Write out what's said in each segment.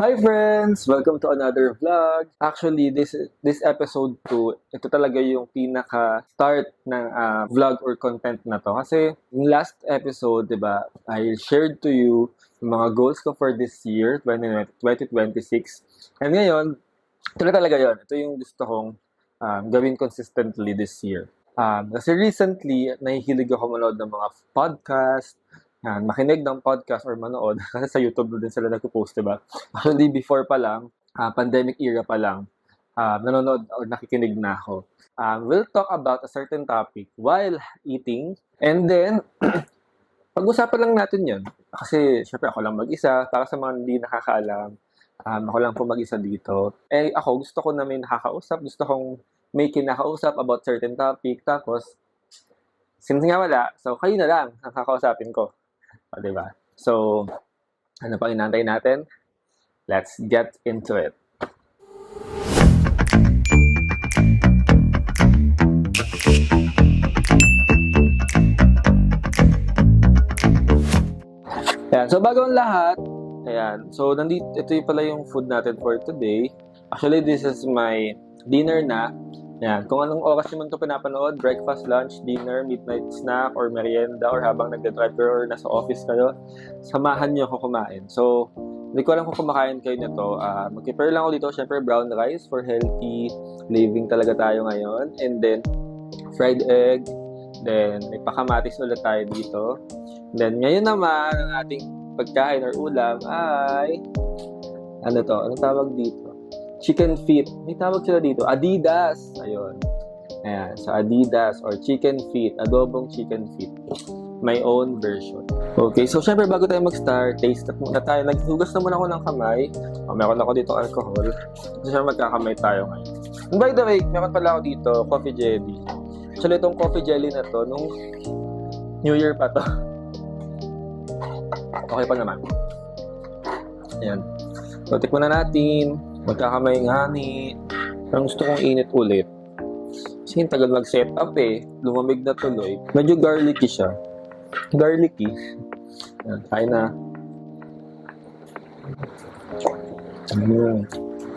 Hi friends! Welcome to another vlog. Actually, this episode 2, ito talaga yung pinaka-start ng vlog or content na to. Kasi yung last episode, di ba, I shared to you yung mga goals ko for this year, 2026. And ngayon, ito na talaga yon. Ito yung gusto kong gawin consistently this year. Kasi recently, nahihilig ako manood ng mga podcast, makinig ng podcast or manood kasi sa YouTube din sila nagpo-post, diba? Actually, before pa lang, pandemic era pa lang, nanonood or nakikinig na ako. We'll talk about a certain topic while eating, and then, pag-usapan lang natin yun. Kasi, syempre, ako lang mag-isa. Para sa mga hindi nakakaalam, ako lang po mag-isa dito. Eh, ako, gusto ko na may nakakausap. Gusto kong may kinakausap about certain topic. Tapos, since nga wala, so kayo na lang ang kakausapin ko. O, diba? So, ano pa inantay natin? Let's get into it. Ayan, so bago ang lahat, ayan, so ito yung pala yung food natin for today. Actually, this is my dinner na. Ayan, kung anong oras naman ito pinapanood, breakfast, lunch, dinner, midnight snack, or merienda, or habang nagdadrive or nasa office kayo, samahan niyo ako kumain. So, hindi ko alam kung kumakain kayo nito. Mag-prepare lang ako dito, syempre brown rice for healthy living talaga tayo ngayon. And then, fried egg. Then, may pakamatis ulit tayo dito. Then, ngayon naman, ang ating pagkain or ulam ay, ano to? Anong tawag dito? Chicken feet. May tawag sila dito. Adidas. Ayun. Ayan. So, Adidas or chicken feet. Adobong chicken feet. My own version. Okay. So, syempre, bago tayo mag-start, taste na muna tayo. Naghugas na muna ako ng kamay. Meron ako dito alcohol. So, syempre, magkakamay tayo ngayon. And by the way, meron pala ako dito, coffee jelly. Actually, itong coffee jelly na to, nung New Year pa to. Okay pa naman. Ayan. So, tikman na natin. Magkakamay nga ni. Parang gusto kong init ulit. Kasi yung tagal mag-set up eh. Lumamig na tuloy. Medyo garlicky siya. Garlicky. Ayan, kain na.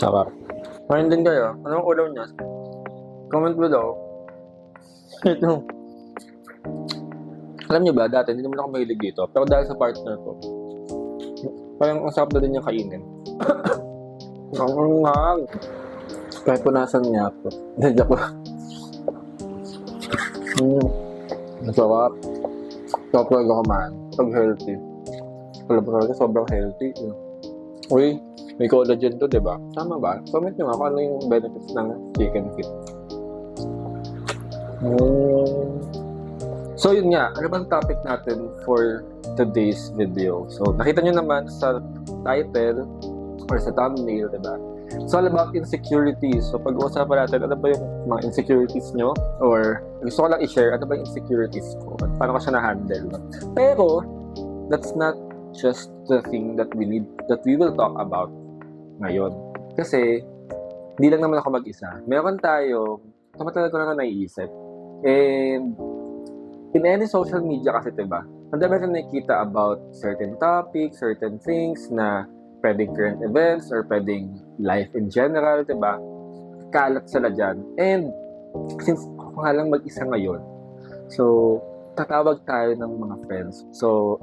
Sarap. Kain din kayo. Anong ulam niya? Comment below. Ito. Alam niyo ba, dati hindi naman ako mahilig dito. Pero dahil sa partner ko, parang ang sarap na din yung kainin. Ang nga. Kahit punasan niya ako. Nandiyan ko. Masarap. Sarap talaga kumain. Pag healthy. Alam mo talaga, sobrang healthy. Uy, may collagen to, diba? Tama ba? Comment nyo nga kung ano yung benefits ng chicken feet. So yun nga, ano bang topic natin for today's video? So nakita nyo naman sa title or sa thumbnail, diba? It's all about insecurities. So pag-uusapan natin, ano ba yung mga insecurities nyo? Or gusto ko lang i-share, ano ba yung insecurities ko? At paano ko siya na-handle? Pero, that's not just the thing that we will talk about ngayon. Kasi, hindi lang naman ako mag-isa. Meron tayo, matagal ko na naiisip. And, in any social media kasi, diba? Ang dami na nakikita about certain topics, certain things na pwedeng current events or pwedeng life in general, diba? Kalat sila dyan. And, since ako nga lang mag-isa ngayon, so, tatawag tayo ng mga friends. So,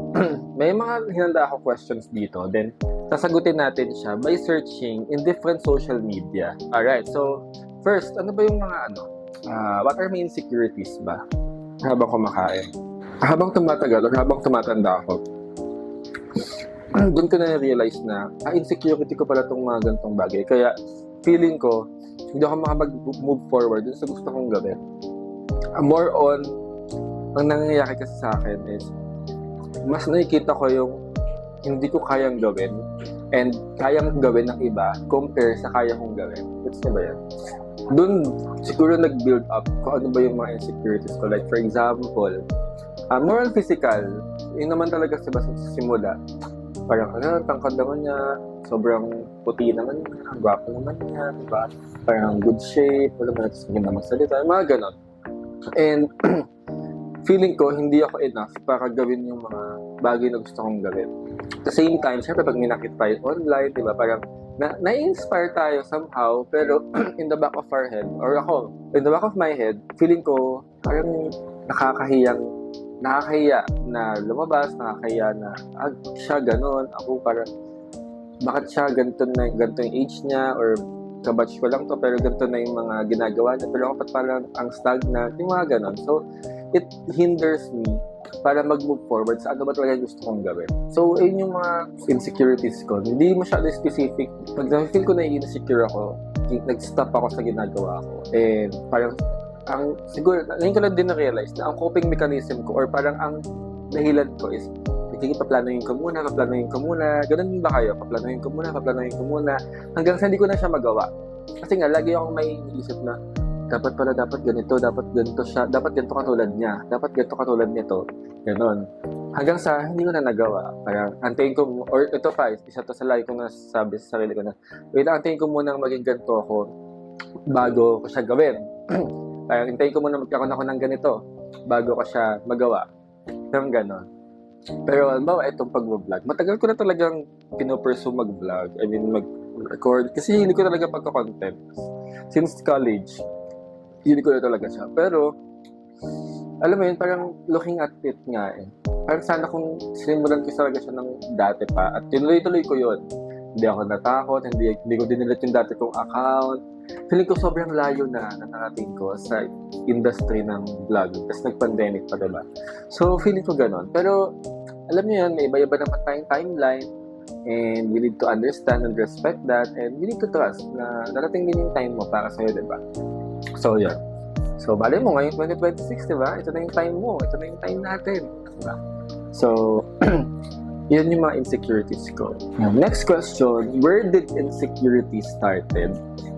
may mga hinanda ako questions dito. Then, sasagutin natin siya by searching in different social media. Alright, so, first, ano ba yung mga what are my insecurities ba? Habang kumakain. Habang tumatagal or habang tumatanda ako, doon ko na-realize na insecurity ko pala itong mga ganitong bagay. Kaya feeling ko, hindi ako makapag-move forward dun sa gusto kong gawin. More on, ang nangyayari kasi sa akin is, mas nakikita ko yung hindi ko kayang gawin and kayang gawin ng iba compare sa kaya kong gawin. Gets niyo ba yan? Doon, siguro nag-build up kung ano ba yung mga insecurities ko. Like, for example, more on physical, yun naman talaga sa simula. Parang, tangkad naman niya, sobrang puti naman niya, gwapo naman niya, diba? Parang good shape, wala mo natin maganda magsalita, mga ganon. And, feeling ko, hindi ako enough para gawin yung mga bagay na gusto kong gawin. At the same time, syempre pag may nakita tayo online, di ba, parang na-inspire tayo somehow, pero in the back of our head, or ako, in the back of my head, feeling ko parang nakakahiya na lumabas, nakakahiya na siya ganon, ako parang bakit siya ganito yung age niya, or kabatch ko lang to, pero ganito na yung mga ginagawa niya, pero ako parang ang stagnant, yung mga ganon. So, it hinders me para mag-move forward sa ano ba talaga gusto kong gawin. So, yun yung mga insecurities ko. Hindi masyado specific. Pag na-feel ko na insecure ako, nag-stop ako sa ginagawa ko. And parang, siguro, ngayon ko lang din na-realize na ang coping mechanism ko, or parang ang dahilan ko is, sige, paplanuhin ko muna. Ganun din ba kayo? Paplanuhin ko muna. Hanggang sa hindi ko na siya magawa. Kasi nga, lagi akong may iniisip na, dapat ganito siya, dapat ganito katulad niya, dapat ganito katulad nito, ganon. Hanggang sa hindi ko na nagawa. Parang antayin ko, or ito pa, isa to sa lagi ko nasabi sa sarili ko na, wait, antayin ko muna maging ganito ako bago ko siya gawin. Parang antayin ko muna magkaroon ako ng ganito bago ko siya magawa. Parang ganon. Pero halimbawa, itong pag-vlog, matagal ko na talagang pinopursue mag-vlog. I mean, mag-record. Kasi hindi ko talaga pagka-content. Since college, hindi ko na talaga siya. Pero, alam mo yun, parang looking at it nga eh. Parang sana kung sinimulan ko talaga siya ng dati pa. At tinuloy-tuloy ko yun. Hindi ako natakot, hindi ko dinilit yung dati kong account. Feeling ko sobrang layo na narating ko sa industry ng vlog. Tapos nag-pandemic pa, diba? So, feeling ko ganon. Pero, alam niyo yun, may iba-iba naman tayong timeline. And we need to understand and respect that. And we need to trust na narating din yung time mo para sa'yo, diba? So, yun. So, bali mo, ngayon 2026, diba? Ito na yung time mo. Ito na yung time natin. Diba? So, yun yung mga insecurities ko. Next question, where did insecurity started?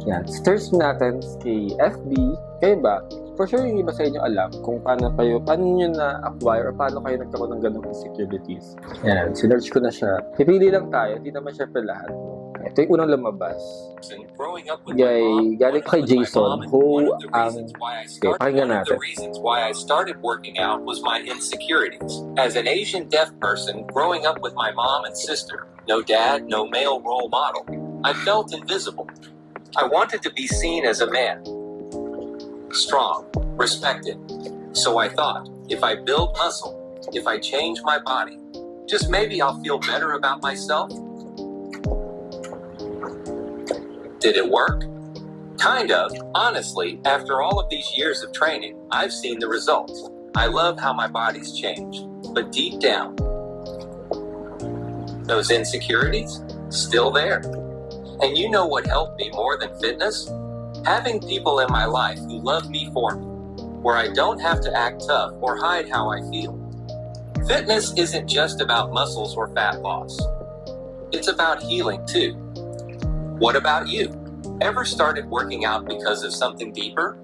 Yan. Search natin kay FB. Kayo ba? For sure, yung iba sa inyo alam kung paano nyo na-acquire or paano kayo nagkaroon ng ganong insecurities. Yan. Sinerch ko na siya. Pipili lang tayo. Hindi naman syempre lahat. Ito yung unang lumabas. Galing kay Jason, who pakinggan natin. The reasons why I started working out was my insecurities. As an Asian deaf person growing up with my mom and sister, no dad, no male role model, I felt invisible. I wanted to be seen as a man. Strong, respected. So I thought, if I build muscle, if I change my body, just maybe I'll feel better about myself. Did it work? Kind of. Honestly, after all of these years of training, I've seen the results. I love how my body's changed. But deep down, those insecurities, still there. And you know what helped me more than fitness? Having people in my life who love me for me, where I don't have to act tough or hide how I feel. Fitness isn't just about muscles or fat loss. It's about healing too. What about you? Ever started working out because of something deeper?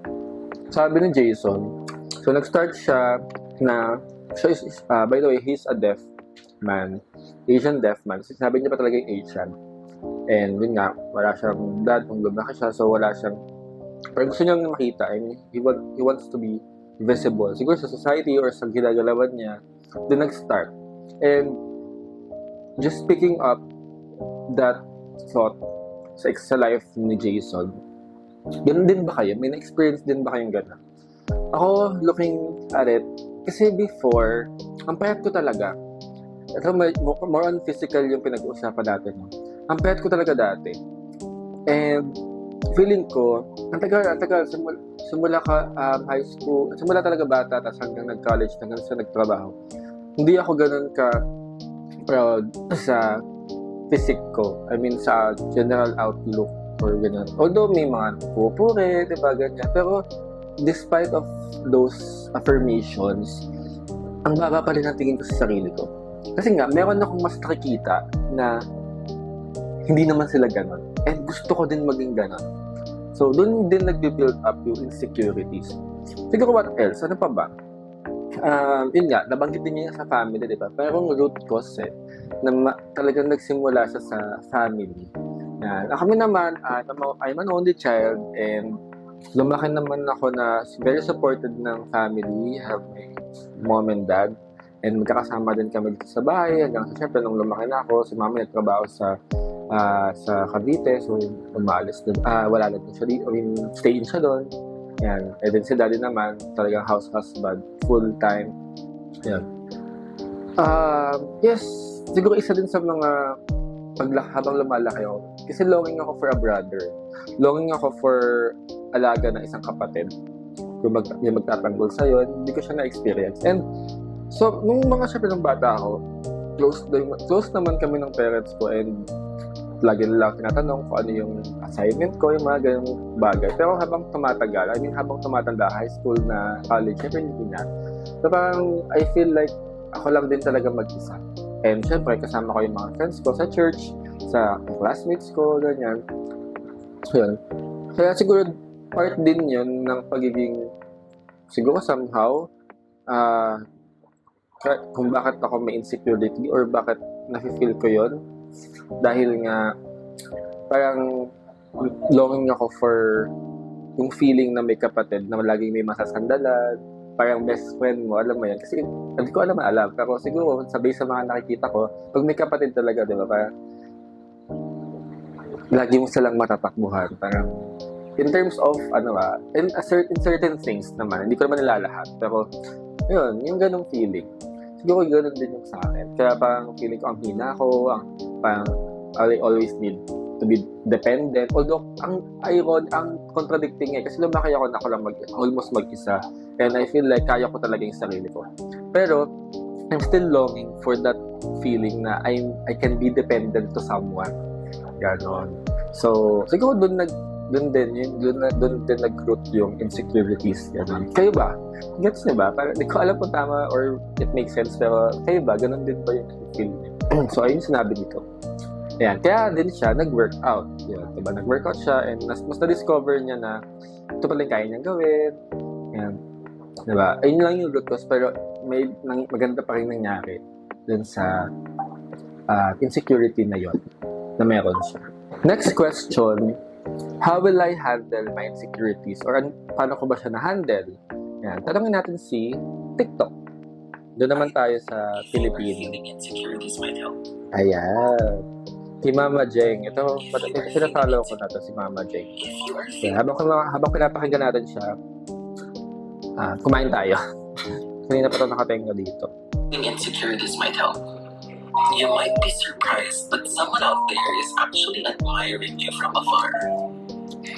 Sabi ni Jason, so nag-start siya na, so by the way, he's a deaf man, Asian deaf man. So, sabi niya pa talaga yung Asian. And yun nga, wala siyang dad, kung lumaki siya, so wala siyang, pero gusto niyang makita. I mean, he wants to be visible. Siguro sa society or sa ginagalawan niya, doon nag-start. And just picking up that thought sa life ni Jason, ganun din ba kayo? May na-experience din ba kayong gano'n? Ako, looking at it, kasi before, ang payat ko talaga. Ito, more on physical yung pinag-uusapan natin. No? Ang payat ko talaga dati. And feeling ko, ang tagal, simula ka high school, simula talaga bata, tapos hanggang nag-college, hanggang sa nagtrabaho. Hindi ako ganun ka proud sa physique ko. I mean, sa general outlook or ganun. Although may mga pupure, diba, ganyan. Pero, despite of those affirmations, ang baba pa rin ang tingin ko sa sarili ko. Kasi nga, meron akong mas nakikita na hindi naman sila ganun. And gusto ko din maging ganun. So, doon din nag-build up yung insecurities. Siguro what else? Ano pa ba? Yun nga, nabanggit din niya sa family, diba? Pero ang root cause na talagang nagsimula siya sa family. Yan. Kami naman, I'm an only child and lumaki naman ako na very supported ng family. I have my mom and dad. And magkakasama din kami dito sa bahay hanggang sa syempre nung lumaki na ako, si mama nagtrabaho sa Cavite, so umalis din, wala na din siya dito, stay in siya doon. Yan. And then si daddy naman, talagang house husband, full time. Yan. Yes, siguro isa din sa mga habang lumalaki ako. Kasi longing ako for a brother. Longing ako for alaga ng isang kapatid. Yung magtatanggol sa'yo, hindi ko siya na-experience. And so, nung mga syempre ng bata ako, close naman kami ng parents ko and lagi nila tinatanong kung ano yung assignment ko, yung mga ganyung bagay. Pero habang tumatagal, habang tumatanda, high school na, college, syempre hindi na. So parang, I feel like ako lang din talaga mag-isa. And syempre, kasama ko yung mga friends ko sa church, sa classmates ko, ganyan. So yun. Kaya siguro, part din yun ng pagiging, siguro somehow, kung bakit ako may insecurity or bakit nafe-feel ko yun. Dahil nga, parang longing ako for yung feeling na may kapatid na laging may masasandalan, parang best friend mo, alam mo yan. Kasi hindi ko alam, pero siguro sabi sa mga nakikita ko, pag may kapatid talaga, di ba, parang lagi mo silang matatakbuhan. Parang in terms of, in certain things naman, hindi ko naman nilalahat, pero yun, yung ganong feeling. Siguro ganun din yung sa akin. Kaya parang feeling ko ang hina ko, parang I always need to be dependent. Although, ang contradicting kasi lumaki ako na ako lang almost mag-isa. And I feel like kaya ko talaga yung sarili ko. Pero, I'm still longing for that feeling na I can be dependent to someone. Ganon. So, siguro doon din nag-root yung insecurities. Ganon. Kayo ba? Gets niyo ba? Parang, di ko alam kung tama or it makes sense. Pero, kayo ba? Ganon din ba yung feeling niyo? So, ayun sinabi dito. Ayan, kaya din siya nag-workout. Yun, diba? Nag-workout siya and mas na-discover niya na ito pala yung kaya niyang gawin. Ayan. Diba? Ayun lang yung root cause pero may maganda pa rin nangyari dun sa insecurity na yon na meron siya. Next question, how will I handle my insecurities? Or paano ko ba siya na-handle? Ayan, tanongin natin si TikTok. Doon naman tayo sa Pilipinas. Ayan. Si Mama Jeng. Ito, pinafollow ko na to si Mama Jeng. Okay, habang pinapakinggan natin siya, kumain tayo. Kanina pa ito nakatenga dito. Insecurities might help. You might be surprised, but someone out there is actually admiring you from afar.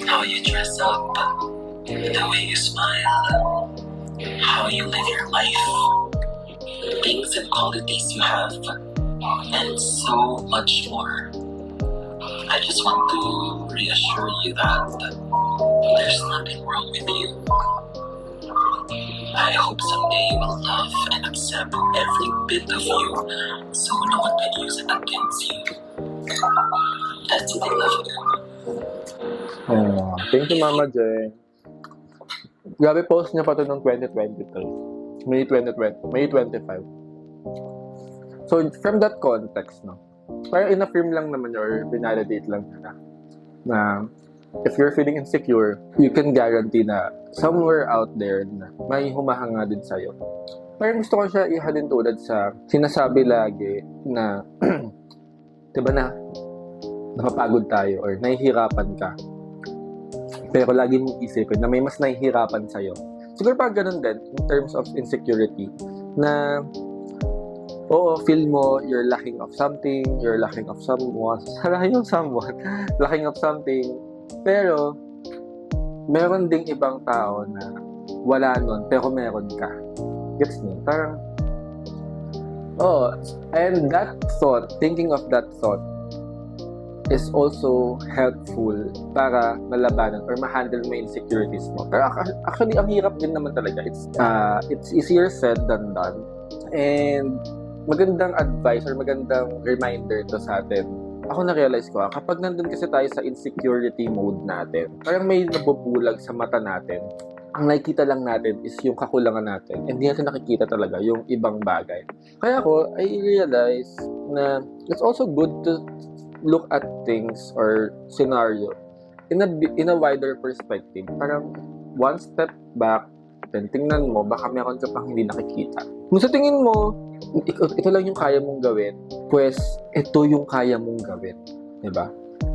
How you dress up, the way you smile, how you live your life, things and qualities you have, and so much more. I just want to reassure you that there's nothing wrong with you. I hope someday you will love and accept every bit of you so no one can use it against you. That's it, I love you. Thank you, Mama Jeng. Grabe, post niya pa ito noong 2023. May 25. So, from that context, no, parang in-affirm lang naman or binalidate lang na if you're feeling insecure, you can guarantee na somewhere out there na may humahanga din sa'yo. Parang gusto ko siya ihalin tulad sa sinasabi lagi na diba na napapagod tayo or nahihirapan ka. Pero lagi mong isipin na may mas nahihirapan sa'yo. Siguro parang ganun din in terms of insecurity na oo, feel mo you're lacking of something, you're lacking of someone, lacking of something. Pero, meron ding ibang tao na wala nun, pero meron ka. Gets niyo? Parang, and that thought, thinking of that thought, is also helpful para malabanan or ma-handle mo insecurities mo. Pero actually, ang hirap din naman talaga. It's easier said than done. And, magandang advice or magandang reminder to sa atin. Ako na-realize ko, kapag nandun kasi tayo sa insecurity mode natin, parang may nabubulag sa mata natin. Ang nakikita lang natin is yung kakulangan natin. And hindi natin nakikita talaga yung ibang bagay. Kaya ako, I realize na it's also good to look at things or scenario in a wider perspective. Parang one step back, natin, tingnan mo, baka meron ka pang hindi nakikita. Kung sa tingin mo, ito lang yung kaya mong gawin, pues, ito yung kaya mong gawin. Diba?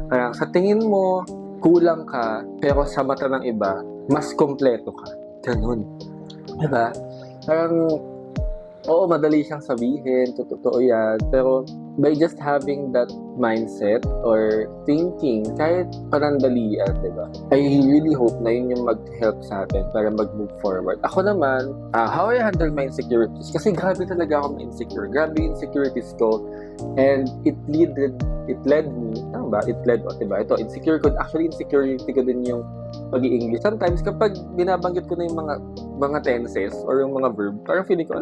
Kaya sa tingin mo, kulang ka, pero sa mata ng iba, mas kompleto ka. Ganun. Diba? Parang, oo, madali siyang sabihin, totoo yan, pero by just having that mindset or thinking, kahit panandalian, diba? I really hope na yun yung mag-help sa atin para mag-move forward. Ako naman, how I handle my insecurities, kasi grabe talaga ako ma-insecure. Grabe yung insecurities ko, and it led me, tama ba? It led, diba? Ito, insecure ko, actually insecurity ko din yung pag-i-English. Sometimes, kapag binabanggit ko na yung mga tenses or yung mga verb, parang feeling ko,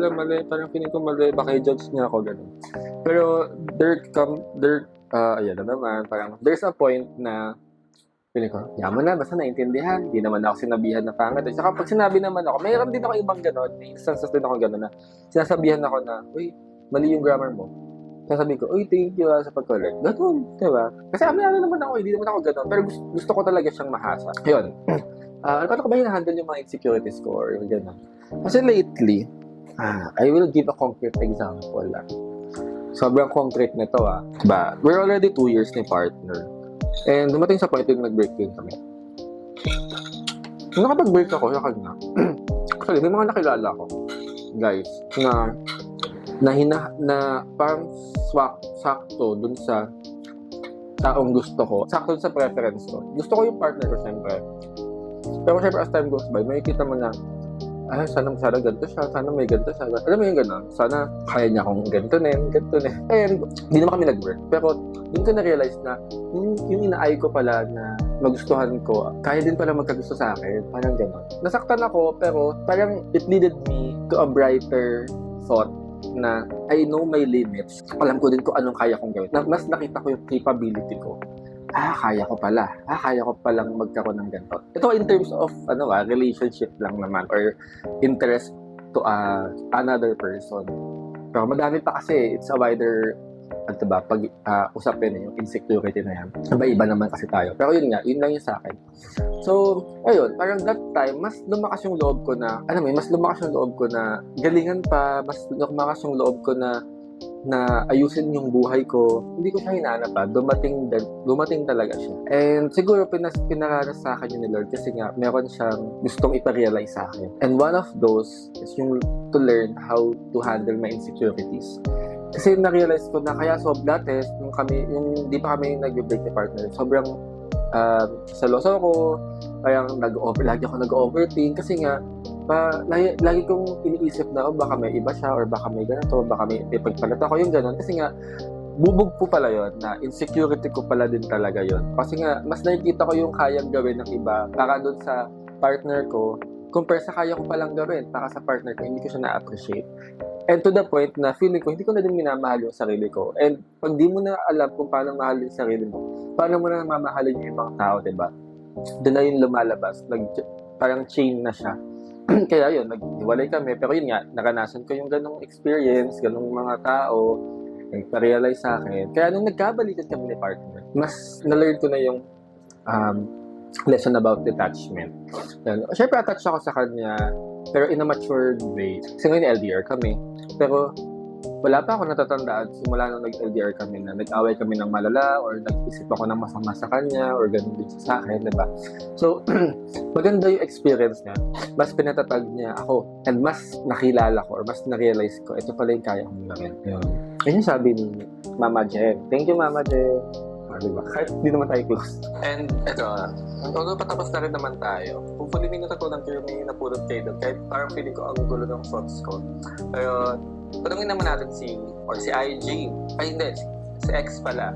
mali, baka i-judge niya ako, ganun. Pero, ayan na naman, parang, there's a point na, feeling ko, yaman na, basta naintindihan, hindi naman ako sinabihan na pangat. At saka pag sinabi naman ako, mayroon din ako ibang gano'n, may instances din ako gano'n na, sinasabihan ako na, uy, mali yung grammar mo. Sasabihin ko, uy, thank you sa pag-correct. Ganun, diba? Kasi ano naman ako, hindi naman ako ganun. Pero gusto ko talaga siyang mahasa. Yun. Paano ko ba hinahandle yung mga insecurities ko or yung ganun? Kasi lately, I will give a concrete example. Sobrang concrete nito, Diba? We're already 2 years ni partner. And dumating sa point yung nag-break din kami. Nung nakapag-break ako, sa kanya, actually, may mga nakilala ko, guys, na parang sakto dun sa taong gusto ko. Sakto dun sa preference ko. Gusto ko yung partner ko, syempre. Pero syempre, as time goes by, makikita mo na, sana ganito siya, sana may ganito siya. Alam mo yung gano'n? Sana kaya niya akong ganito. And, hindi naman kami nag-work. Pero, yun ko na-realize na, yung inaay ko pala na magustuhan ko, kaya din pala magkagusto sa akin. Parang gano'n. Nasaktan ako, pero parang it leaded me to a brighter thought na I know my limits. Alam ko din kung anong kaya kong gawin. Mas nakita ko yung capability ko. Kaya ko pala. Kaya ko palang magkaroon ng ganito. Ito in terms of relationship lang naman or interest to another person. Pero madami pa kasi, it's a wider usapin yung insecurity na yan. Iba-iba naman kasi tayo. Pero yun lang yung sa akin. So, ayun, parang that time, mas lumakas yung loob ko na, galingan pa, mas lumakas yung loob ko na ayusin yung buhay ko. Hindi ko siya hinahanap dumating talaga siya. And siguro pinaranas sa akin yun ni Lord kasi nga meron siyang gustong iparealize sa akin. And one of those is yung to learn how to handle my insecurities. Kasi na-realize ko na kaya dati, yung di pa kami nag-break ni partner, sobrang seloso ako, lagi ako nag-overthink kasi nga, lagi kong iniisip na, baka may iba siya, or baka may ganito, baka may pagpalit ako yung gano'n. Kasi nga, bubog po pala yun, na insecurity ko pala din talaga yun. Kasi nga, mas nakikita ko yung kayang gawin ng iba, para doon sa partner ko, compare sa kaya ko palang gawin, para sa partner ko, hindi ko siya na-appreciate. And to the point na feeling ko, hindi ko na din minamahal yung sarili ko. And pag di mo na alam kung paano mahalin yung sarili mo, paano mo na mamahalin yung ibang tao, diba? Doon na yung lumalabas. Parang chain na siya. Kaya yun, naghiwalay kami. Pero yun nga, naranasan ko yung ganong experience, ganong mga tao, nagpa-realize sa akin. Kaya nung nagkabalikan kami ni partner, mas na-learn ko na yung lesson about detachment. Siyempre, attached ako sa kanya, pero in a matured way. Kasi ngayon LDR kami. Pero wala pa ako natatandaan simula nung nag-LDR kami na nag-away kami ng malala or nag-isip ako ng masama sa kanya or ganun din sa akin, diba? So, maganda yung experience niya. Mas pinatatag niya ako and mas nakilala ko or mas na-realize ko ito pala yung kaya kong gawin. Yun yung sabi ni Mama Jen. Thank you, Mama Jen. Diba? Kahit hindi naman tayo close. And ito, although patapos na rin naman tayo, hopefully may natutunan ko yung may napulot kayo doon. Kahit parang feeling ko ang gulo ng thoughts ko. Pero, tanungin naman natin si IG. Si X pala.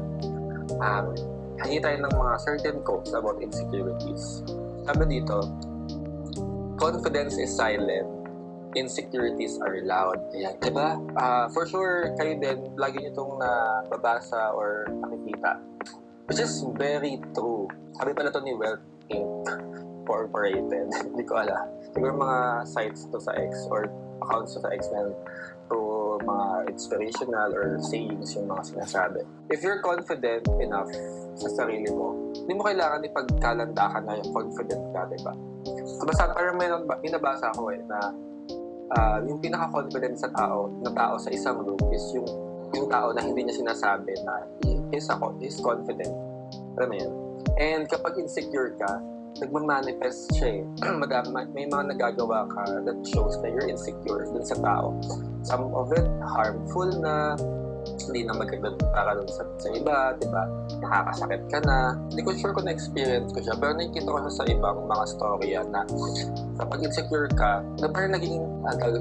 Hangi tayo ng mga certain quotes about insecurities. Sabi dito, confidence is silent, insecurities are loud. Ayan, diba? For sure, kayo din, lagi nyo itong nababasa or nakikita. Which is very true. Sabi pala ito ni Wealth Incorporated. Hindi ko alam. Siguro mga sites to sa X or accounts to sa X na to mga inspirational or sayings yung mga sinasabi. If you're confident enough sa sarili mo, hindi mo kailangan ipagkalandakan na yung confident ka, diba? Basta parang may binabasa ko na yung pinaka-confident na tao sa isang group is yung tao na hindi niya sinasabi na is confident. Alam mo yun? And kapag insecure ka, nagmamanifest siya eh. May mga nagagawa ka that shows na you're insecure dun sa tao. Some of it harmful na, hindi na maganda para dun sa iba, diba? Nakakasakit ka na. Hindi ko sure kung na-experience ko siya, pero nakikita ko siya sa ibang mga storya na kapag insecure ka, na parang naging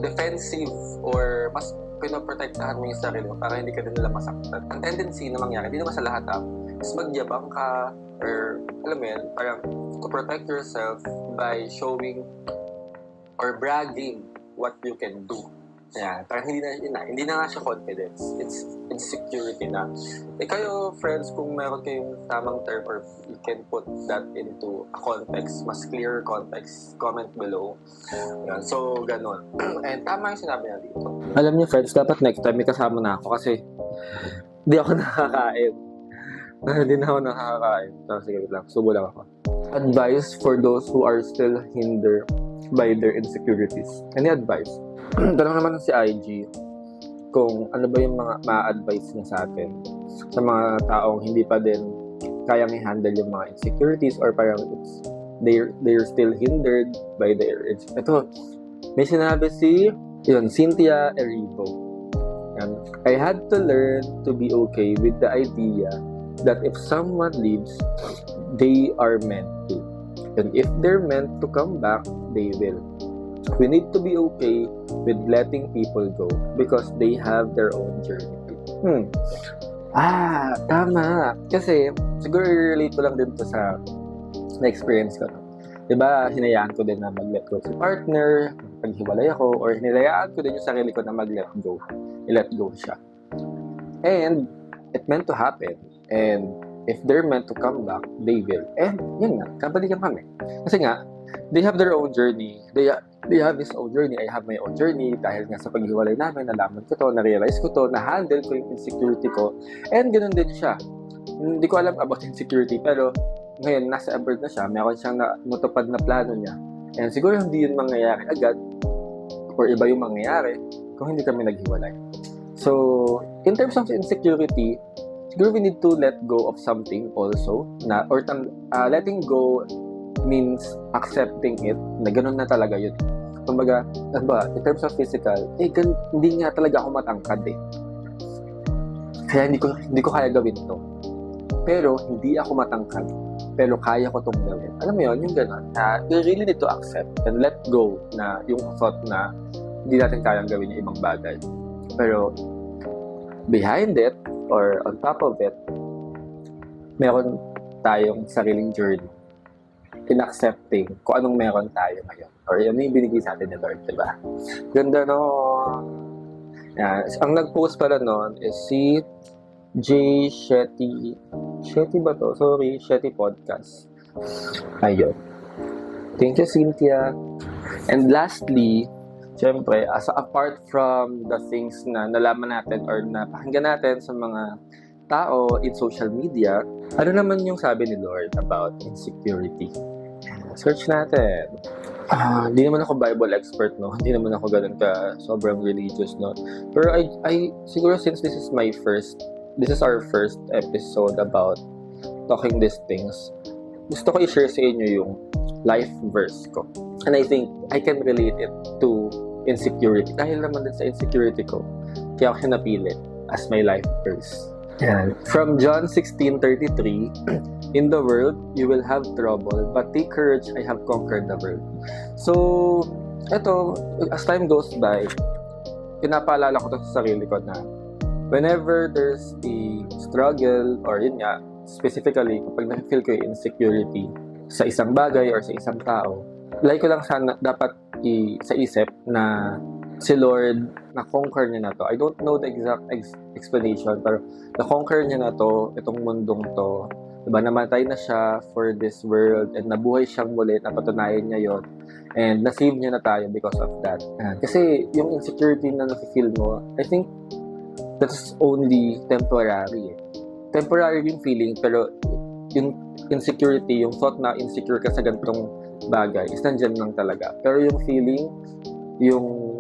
defensive or mas pinoprotektahan mo yung sarili mo para hindi ka din nila masaktan. Ang tendency na mangyari, hindi naman sa lahat is magyabang ka or alam mo yun, parang to protect yourself by showing or bragging what you can do. Yan, parang hindi na nga siya confidence. It's insecurity na. Kayo, friends, kung meron kayong tamang term or you can put that into a context, mas clear context, comment below. Yan, so, ganun. And tama yung sinabi na dito. Alam niyo, friends, dapat next time may kasama na ako kasi hindi ako nakakain. Hindi na ako nakakain. So, sige lang, subo lang ako. Advice for those who are still hindered by their insecurities. Any advice? Tanong naman si IG kung ano ba yung mga ma-advise niya sa atin sa mga taong hindi pa din kayang i-handle yung mga insecurities or parang they're still hindered by their ito, may sinabi Cynthia Erivo. I had to learn to be okay with the idea that if someone leaves, they are meant to. And if they're meant to come back, they will. We need to be okay with letting people go because they have their own journey. Tama. Kasi, siguro relate ko lang din to sa na-experience ko. Diba, hinayaan ko din na mag-let go si partner, paghiwalay ako, or hinayaan ko din yung sarili ko na mag-let go. I-let go siya. And, it meant to happen. And, if they're meant to come back, they will. And, yun nga, kabalikan kami. Kasi nga, they have their own journey. They have his own journey. I have my own journey. Dahil nga sa paghiwalay namin, nalaman ko to, na-realize ko to, na-handle ko yung insecurity ko. And ganun din siya. Hindi ko alam about insecurity, pero ngayon, nasa abroad na siya. Meron siyang natupad na plano niya. And siguro hindi yun mangyayari agad or iba yung mangyayari kung hindi kami naghiwalay. So, in terms of insecurity, siguro we need to let go of something also. Letting go means accepting it na ganun na talaga yun. Kumbaga, in terms of physical, hindi nga talaga ako matangkad eh. Kaya hindi ko kaya gawin to. Pero hindi ako matangkad. Pero kaya ko tong gawin. Alam mo yun, yung ganun. You really need to accept and let go na yung thought na hindi natin kayang gawin yung ibang bagay. Pero behind it or on top of it, meron tayong sariling journey in accepting kung anong meron tayo ngayon. Or ano yung binigay sa atin ni Lord, diba? Ganda no. Ang nag-post pala noon is si J. Shetty. Shetty ba to? Sorry, Shetty Podcast. Ayun. Thank you, Cynthia. And lastly, syempre, apart from the things na nalaman natin or napakinggan natin sa mga tao in social media, ano naman yung sabi ni Lord about insecurity? Search natin. Hindi naman ako Bible expert, no? Hindi naman ako ganun ka sobrang religious, no? Pero I siguro since this is our first episode about talking these things, gusto ko i-share sa inyo yung life verse ko. And I think I can relate it to insecurity. Dahil naman din sa insecurity ko, kaya ako napili as my life verse. Yan. From John 16:33, in the world, you will have trouble, but take courage, I have conquered the world. So, eto, as time goes by, pinapaalala ko to sa sarili ko na whenever there's a struggle, or yun nga, specifically, kapag na-feel ko yung insecurity sa isang bagay or sa isang tao, like ko lang sana dapat sa isip na si Lord, na-conquer niya na to. I don't know the exact explanation, pero na-conquer niya na to, itong mundong to. Diba, namatay na siya for this world and nabuhay siyang muli, napatunayan niya yon and na-save niya na tayo because of that. Kasi yung insecurity na nafe-feel mo, I think that's only temporary. Temporary yung feeling, pero yung insecurity, yung thought na insecure ka sa ganitong bagay is nandyan lang talaga. Pero yung feeling, yung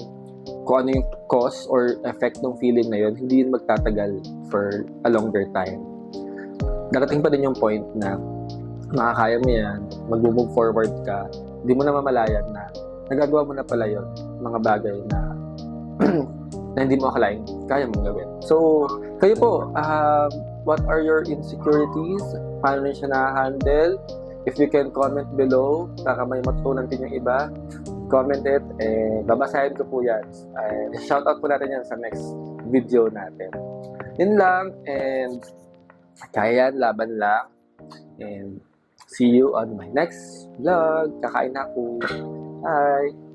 kung ano yung cause or effect ng feeling na yun, hindi yun magtatagal for a longer time. Darating pa din yung point na makakaya mo yan, mag-move forward ka, hindi mo na mamalayan na nagagawa mo na pala yun, mga bagay na na hindi mo akalain, kaya mong gawin. So, kayo po, what are your insecurities? Paano rin siya na-handle? If you can comment below, baka may matutunan din yung iba, comment it, babasahin ko po yan. Shoutout po natin yan sa next video natin. Yun lang, and kaya yan, laban lang. And see you on my next vlog. Kakain na ako. Bye!